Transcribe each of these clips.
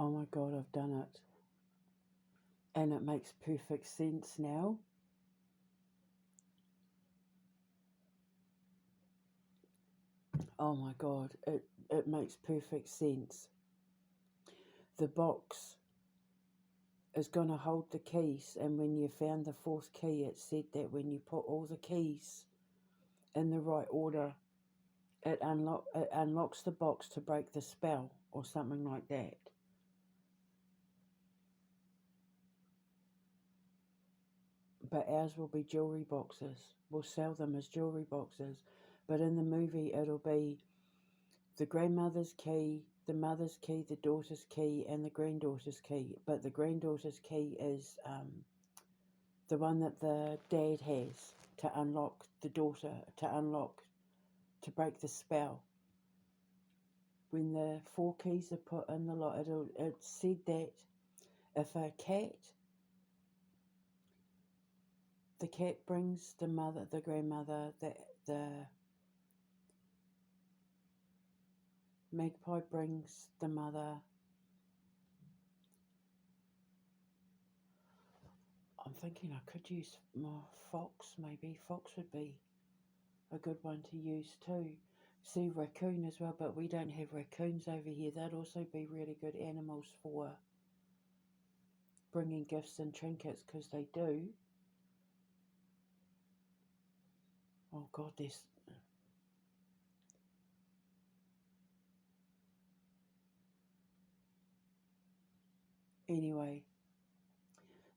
Oh my God, I've done it. And it makes perfect sense now. Oh my God, it makes perfect sense. The box is going to hold the keys, and when you found the fourth key, it said that when you put all the keys in the right order, it unlocks the box to break the spell or something like that. But ours will be jewelry boxes. We'll sell them as jewelry boxes. But in the movie, it'll be the grandmother's key, the mother's key, the daughter's key, and the granddaughter's key. But the granddaughter's key is the one that the dad has to unlock the daughter, to break the spell. When the 4 keys are put in the lot, it said that if a cat, the cat brings the mother, the grandmother, the magpie brings the mother. I'm thinking I could use my fox, maybe. Fox would be a good one to use too. See, raccoon as well, but we don't have raccoons over here. They'd also be really good animals for bringing gifts and trinkets, because they do. Oh God, this. Anyway,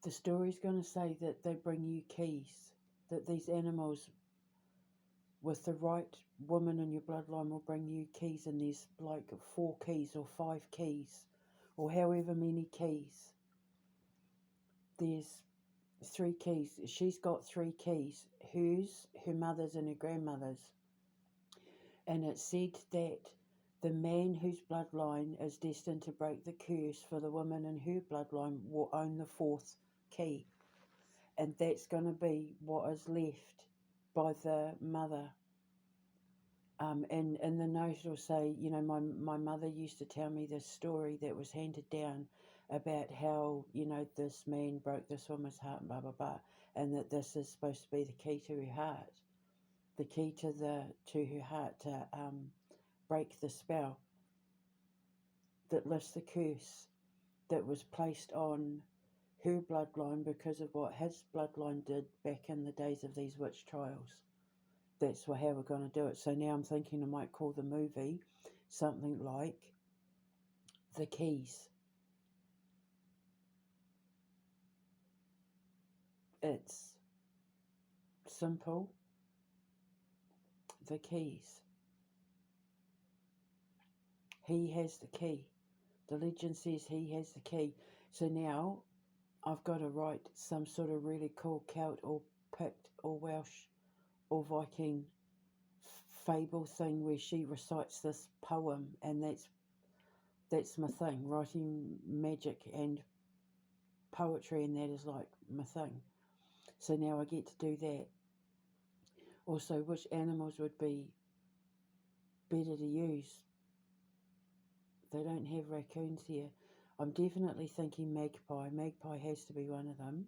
the story's going to say that they bring you keys, that these animals with the right woman in your bloodline will bring you keys, and there's like 4 keys or 5 keys or however many keys. There's 3 keys. She's got 3 keys, hers, her mother's, and her grandmother's. And it said that the man whose bloodline is destined to break the curse for the woman in her bloodline will own the 4th key. And that's going to be what is left by the mother. And in the note it'll say, you know, my mother used to tell me this story that was handed down about how, you know, this man broke this woman's heart and blah, blah, blah. And that this is supposed to be the key to her heart. The key to her heart to break the spell that lifts the curse that was placed on her bloodline because of what his bloodline did back in the days of these witch trials. That's how we're going to do it. So now I'm thinking I might call the movie something like The Keys. It's simple. The keys. He has the key. The legend says he has the key. So now I've got to write some sort of really cool Celt or Pict or Welsh or Viking fable thing where she recites this poem, and that's my thing. Writing magic and poetry, and that is like my thing. So now I get to do that. Also, which animals would be better to use? They don't have raccoons here. I'm definitely thinking magpie. Magpie has to be one of them.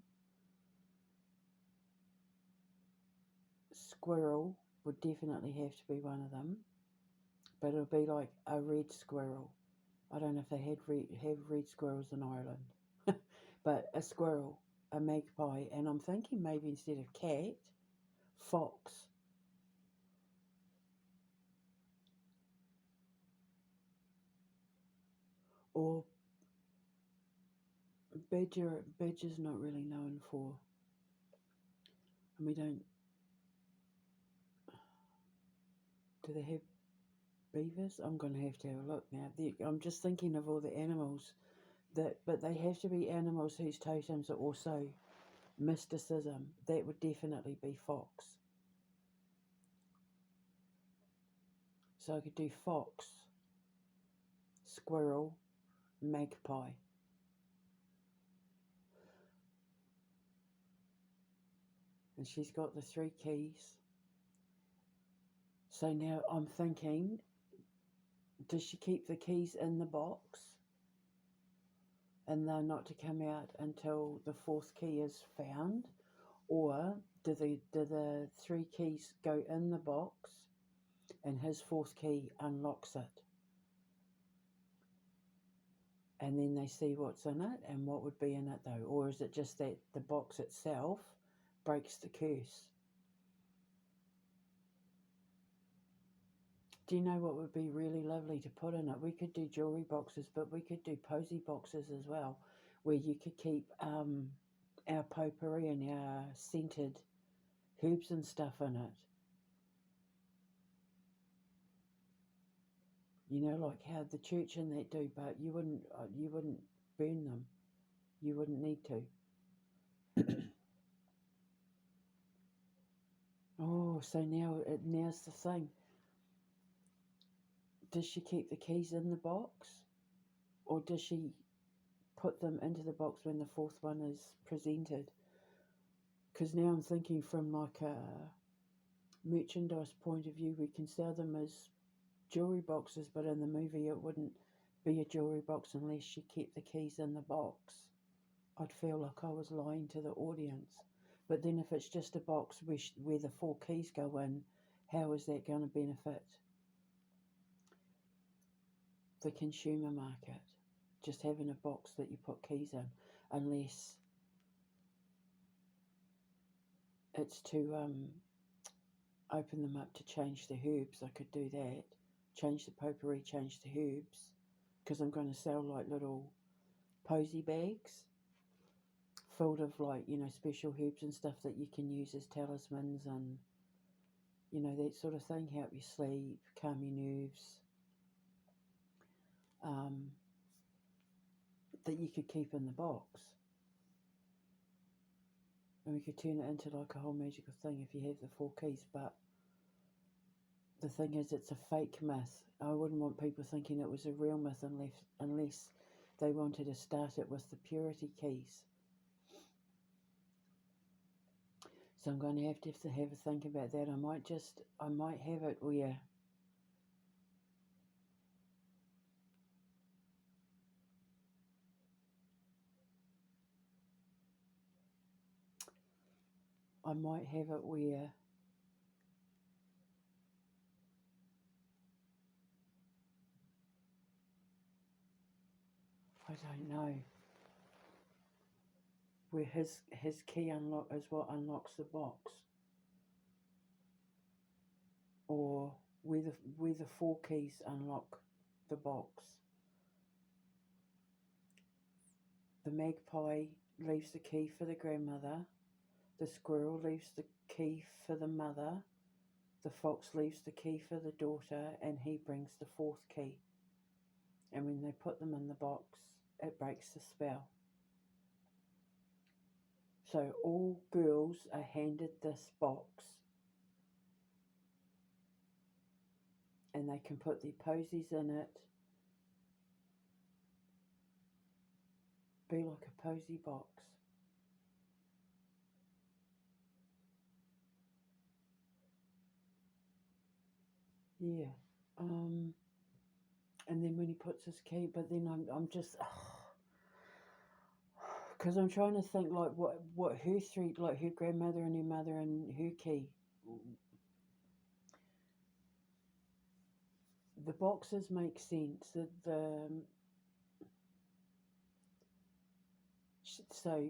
Squirrel would definitely have to be one of them. But it'll be like a red squirrel. I don't know if they have red squirrels in Ireland. But a squirrel, a magpie, and I'm thinking maybe instead of cat, fox. Or badger. Badger's not really known for, and we don't. Do they have beavers? I'm going to have a look now. I'm just thinking of all the animals but they have to be animals whose totems are also mysticism. That would definitely be fox. So I could do fox, squirrel, magpie. And she's got the 3 keys. So now I'm thinking, does she keep the keys in the box? and they're not to come out until the fourth key is found? Or do the three keys go in the box and his fourth key unlocks it? And then they see what's in it and what would be in it though? Or is it just that the box itself breaks the curse? Do you know what would be really lovely to put in it? We could do jewelry boxes, but we could do posy boxes as well, where you could keep our potpourri and our scented herbs and stuff in it. You know, like how the church and that do, but you wouldn't burn them. You wouldn't need to. Oh, so now's the thing. Does she keep the keys in the box, or does she put them into the box when the fourth one is presented? Because now I'm thinking from like a merchandise point of view, we can sell them as jewelry boxes, but in the movie it wouldn't be a jewelry box unless she kept the keys in the box. I'd feel like I was lying to the audience. But then if it's just a box where the four keys go in, how is that going to benefit the consumer market? Just having a box that you put keys in, unless it's to open them up to change the herbs. I could do that. Change the potpourri, change the herbs, because I'm going to sell like little posy bags filled of like, you know, special herbs and stuff that you can use as talismans and, you know, that sort of thing. Help you sleep, calm your nerves. That you could keep in the box. And we could turn it into like a whole magical thing if you have the four keys. But the thing is, it's a fake myth. I wouldn't want people thinking it was a real myth unless they wanted to start it with the purity keys. So I'm going to have a think about that. I might have it where I might have it where I don't know, where his key unlock is what unlocks the box, or where the four keys unlock the box. The magpie leaves the key for the grandmother, the squirrel leaves the key for the mother, the fox leaves the key for the daughter, and he brings the fourth key. And when they put them in the box, it breaks the spell. So all girls are handed this box, and they can put their posies in it. Be like a posy box. Yeah. And then when he puts his key, but then I'm just, because I'm trying to think like what her three, like her grandmother and her mother and her key. The boxes make sense. So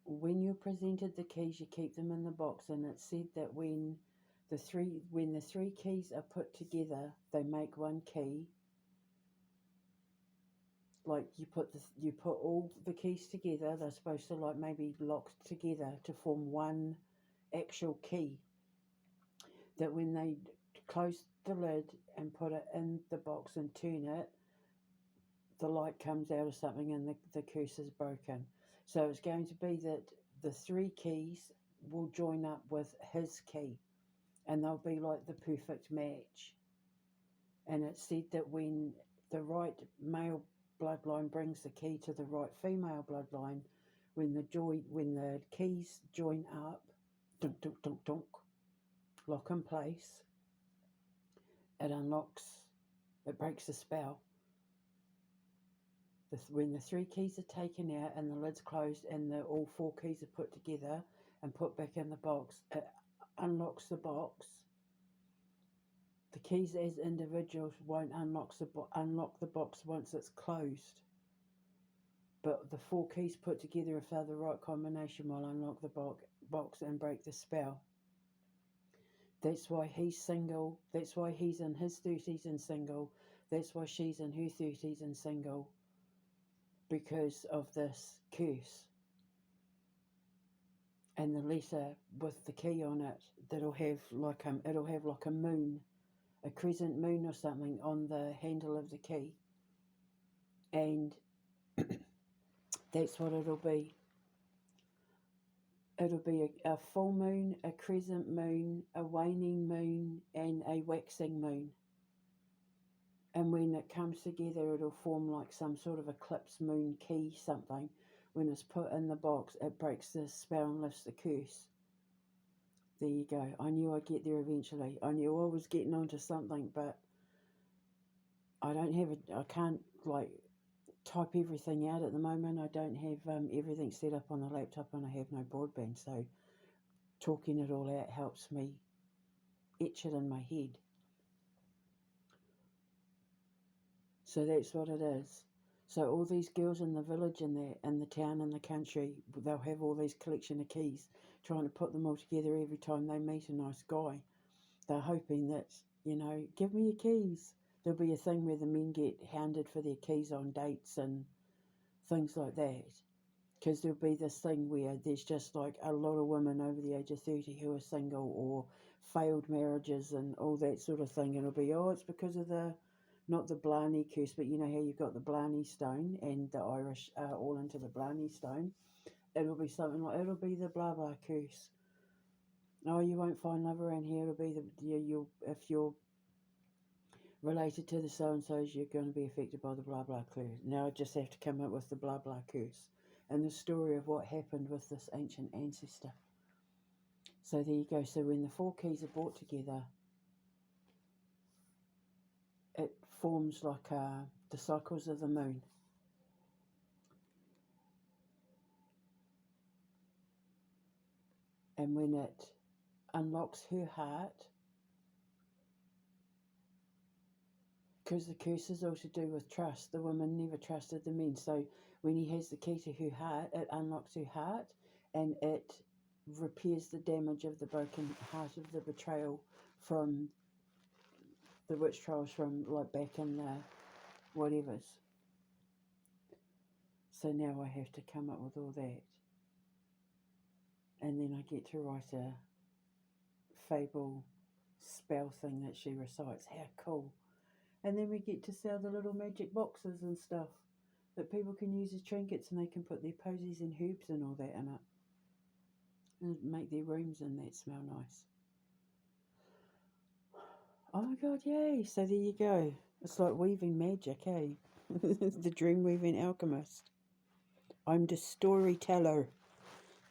when you're presented the keys, you keep them in the box, and it's said that when the three keys are put together, they make one key. Like you put all the keys together. They're supposed to like maybe lock together to form one actual key. That when they close the lid and put it in the box and turn it, the light comes out of something and the curse is broken. So it's going to be that the three keys will join up with his key, and they'll be like the perfect match. And it's said that when the right male bloodline brings the key to the right female bloodline, when the keys join up, dunk dunk dunk dunk, lock in place, it breaks the spell. When the 3 keys are taken out and the lid's closed and all 4 keys are put together and put back in the box, it unlocks the box. The keys as individuals won't unlock the box once it's closed. But the 4 keys put together, if they're the right combination, will unlock the box and break the spell. That's why he's single. That's why he's in his 30s and single. That's why she's in her 30s and single. Because of this curse. And the letter with the key on it, it'll have like a moon, a crescent moon or something on the handle of the key. And that's what it'll be. It'll be a full moon, a crescent moon, a waning moon, and a waxing moon. And when it comes together, it'll form like some sort of eclipse moon key something. When it's put in the box, it breaks the spell and lifts the curse. There you go. I knew I'd get there eventually. I knew I was getting onto something, but I can't like type everything out at the moment. I don't have everything set up on the laptop and I have no broadband, so talking it all out helps me etch it in my head. So that's what it is. So all these girls in the village and the town and the country, they'll have all these collection of keys, trying to put them all together every time they meet a nice guy. They're hoping that, give me your keys. There'll be a thing where the men get hounded for their keys on dates and things like that. Because there'll be this thing where there's just like a lot of women over the age of 30 who are single or failed marriages and all that sort of thing. And it'll be, it's because of not the Blarney curse, but you know how you've got the Blarney stone and the Irish are all into the Blarney stone. It'll be something like, it'll be the blah blah curse. Oh, you won't find love around here. It'll be if you're related to the so-and-sos, you're going to be affected by the blah blah curse. Now I just have to come up with the blah blah curse and the story of what happened with this ancient ancestor. So there you go. So when the 4 keys are brought together, it forms like the cycles of the moon. And when it unlocks her heart, because the curse is all to do with trust. The woman never trusted the men. So when he has the key to her heart, it unlocks her heart and it repairs the damage of the broken heart of the betrayal from the witch trials from like back in the whatevers. So now I have to come up with all that. And then I get to write a fable spell thing that she recites. How cool. And then we get to sell the little magic boxes and stuff that people can use as trinkets, and they can put their posies and herbs and all that in it. And make their rooms and that smell nice. Oh my god, yay. So there you go. It's like weaving magic, eh? The dream weaving alchemist. I'm the storyteller.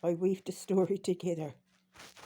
I weave the story together.